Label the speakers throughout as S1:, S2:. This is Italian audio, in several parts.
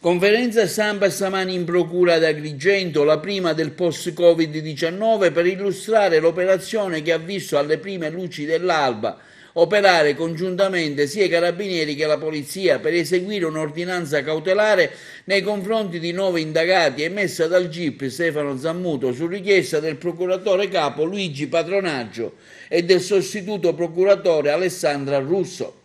S1: Conferenza stampa stamani in procura ad Agrigento, la prima del post-Covid-19, per illustrare l'operazione che ha visto alle prime luci dell'alba operare congiuntamente sia i carabinieri che la polizia per eseguire un'ordinanza cautelare nei confronti di 9 indagati emessa dal GIP Stefano Zammuto su richiesta del procuratore capo Luigi Patronaggio e del sostituto procuratore Alessandra Russo.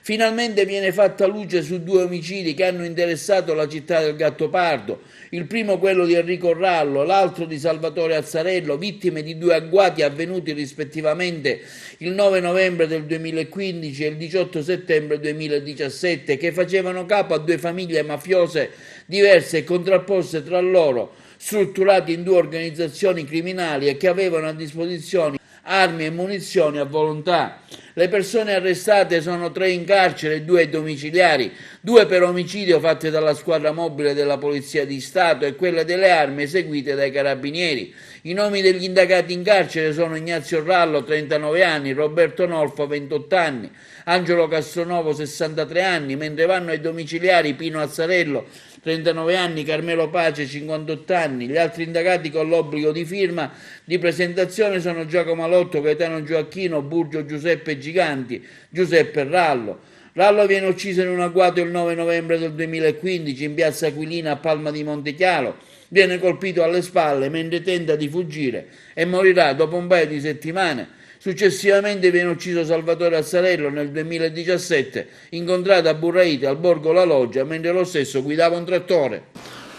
S1: Finalmente viene fatta luce su 2 omicidi che hanno interessato la città del Gattopardo, il primo quello di Enrico Rallo, l'altro di Salvatore Azzarello, vittime di 2 agguati avvenuti rispettivamente il 9 novembre del 2015 e il 18 settembre 2017, che facevano capo a 2 famiglie mafiose diverse e contrapposte tra loro, strutturate in 2 organizzazioni criminali e che avevano a disposizione armi e munizioni a volontà. Le persone arrestate sono 3 in carcere e 2 domiciliari, 2 per omicidio fatte dalla squadra mobile della Polizia di Stato e quelle delle armi eseguite dai carabinieri. I nomi degli indagati in carcere sono Ignazio Rallo, 39 anni, Roberto Nolfo, 28 anni, Angelo Castronovo, 63 anni, mentre vanno ai domiciliari Pino Azzarello, 39 anni, Carmelo Pace, 58 anni. Gli altri indagati con l'obbligo di firma di presentazione sono Giacomo Alotto, Gaetano Gioacchino, Burgio Giuseppe Giganti, Giuseppe Rallo. Rallo viene ucciso in un agguato il 9 novembre del 2015 in piazza Aquilina a Palma di Montechiaro. Viene colpito alle spalle mentre tenta di fuggire e morirà dopo un paio di settimane. Successivamente viene ucciso Salvatore Azzarello nel 2017, incontrato a Burraite al Borgo La Loggia mentre lo stesso guidava un trattore.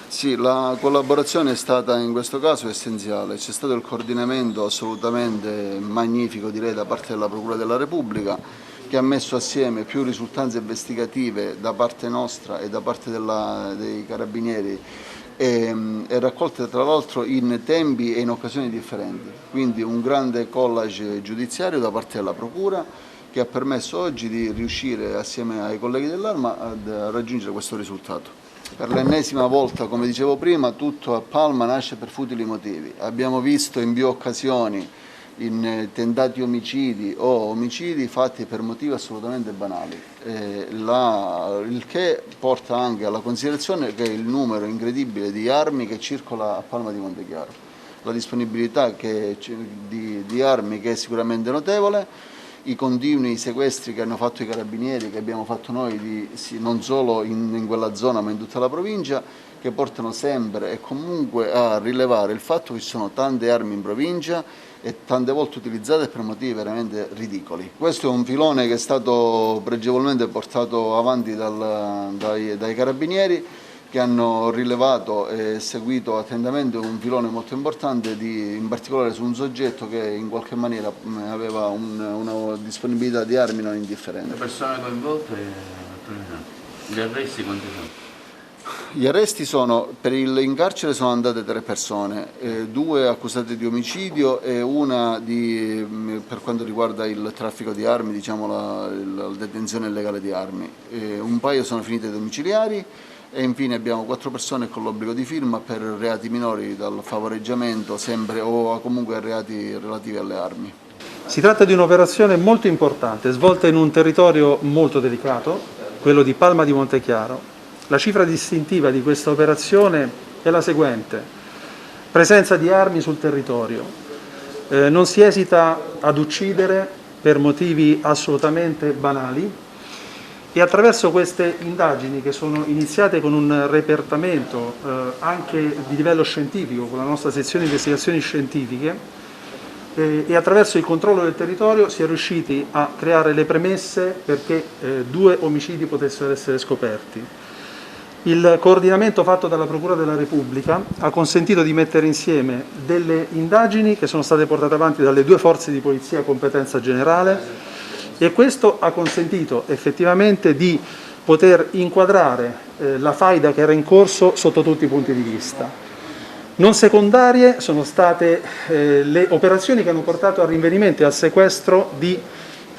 S2: Sì, la collaborazione è stata in questo caso essenziale, c'è stato il coordinamento assolutamente magnifico direi da parte della Procura della Repubblica, che ha messo assieme più risultanze investigative da parte nostra e da parte dei carabinieri e raccolte tra l'altro in tempi e in occasioni differenti, quindi un grande collage giudiziario da parte della Procura che ha permesso oggi di riuscire assieme ai colleghi dell'Arma a raggiungere questo risultato. Per l'ennesima volta, come dicevo prima, tutto a Palma nasce per futili motivi. Abbiamo visto in più occasioni in tentati omicidi o omicidi fatti per motivi assolutamente banali, il che porta anche alla considerazione che il numero incredibile di armi che circola a Palma di Montechiaro, la disponibilità di armi che è sicuramente notevole, i continui sequestri che hanno fatto i carabinieri, che abbiamo fatto noi non solo in quella zona ma in tutta la provincia, che portano sempre e comunque a rilevare il fatto che ci sono tante armi in provincia e tante volte utilizzate per motivi veramente ridicoli. Questo è un filone che è stato pregevolmente portato avanti dai carabinieri, che hanno rilevato e seguito attentamente un filone molto importante, in particolare su un soggetto che in qualche maniera aveva una disponibilità di armi non indifferente.
S1: Le persone coinvolte, gli arresti quanti sono?
S2: Gli arresti in carcere sono andate 3 persone, 2 accusate di omicidio e una per quanto riguarda il traffico di armi, diciamo la detenzione illegale di armi. Un paio sono finite domiciliari e infine abbiamo 4 persone con l'obbligo di firma per reati minori dal favoreggiamento sempre o comunque reati relativi alle armi.
S3: Si tratta di un'operazione molto importante, svolta in un territorio molto delicato, quello di Palma di Montechiaro. La cifra distintiva di questa operazione è la seguente: presenza di armi sul territorio, non si esita ad uccidere per motivi assolutamente banali e attraverso queste indagini, che sono iniziate con un repertamento anche di livello scientifico con la nostra sezione di investigazioni scientifiche e attraverso il controllo del territorio, si è riusciti a creare le premesse perché 2 omicidi potessero essere scoperti. Il coordinamento fatto dalla Procura della Repubblica ha consentito di mettere insieme delle indagini che sono state portate avanti dalle 2 forze di polizia a competenza generale e questo ha consentito effettivamente di poter inquadrare la faida che era in corso sotto tutti i punti di vista. Non secondarie sono state le operazioni che hanno portato al rinvenimento e al sequestro di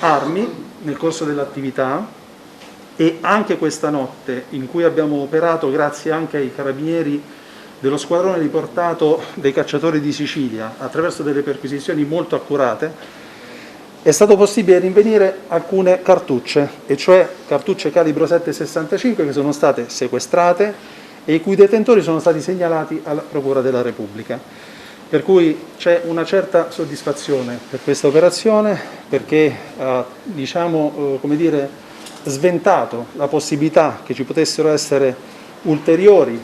S3: armi nel corso dell'attività. E anche questa notte, in cui abbiamo operato grazie anche ai carabinieri dello squadrone riportato dei cacciatori di Sicilia, attraverso delle perquisizioni molto accurate, è stato possibile rinvenire alcune cartucce, e cioè cartucce calibro 7,65 che sono state sequestrate e i cui detentori sono stati segnalati alla Procura della Repubblica. Per cui c'è una certa soddisfazione per questa operazione, perché ha sventato la possibilità che ci potessero essere ulteriori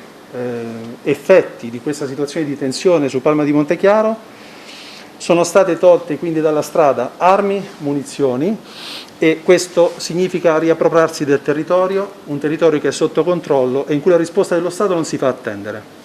S3: effetti di questa situazione di tensione su Palma di Montechiaro. Sono state tolte quindi dalla strada armi, munizioni, e questo significa riappropriarsi del territorio, un territorio che è sotto controllo e in cui la risposta dello Stato non si fa attendere.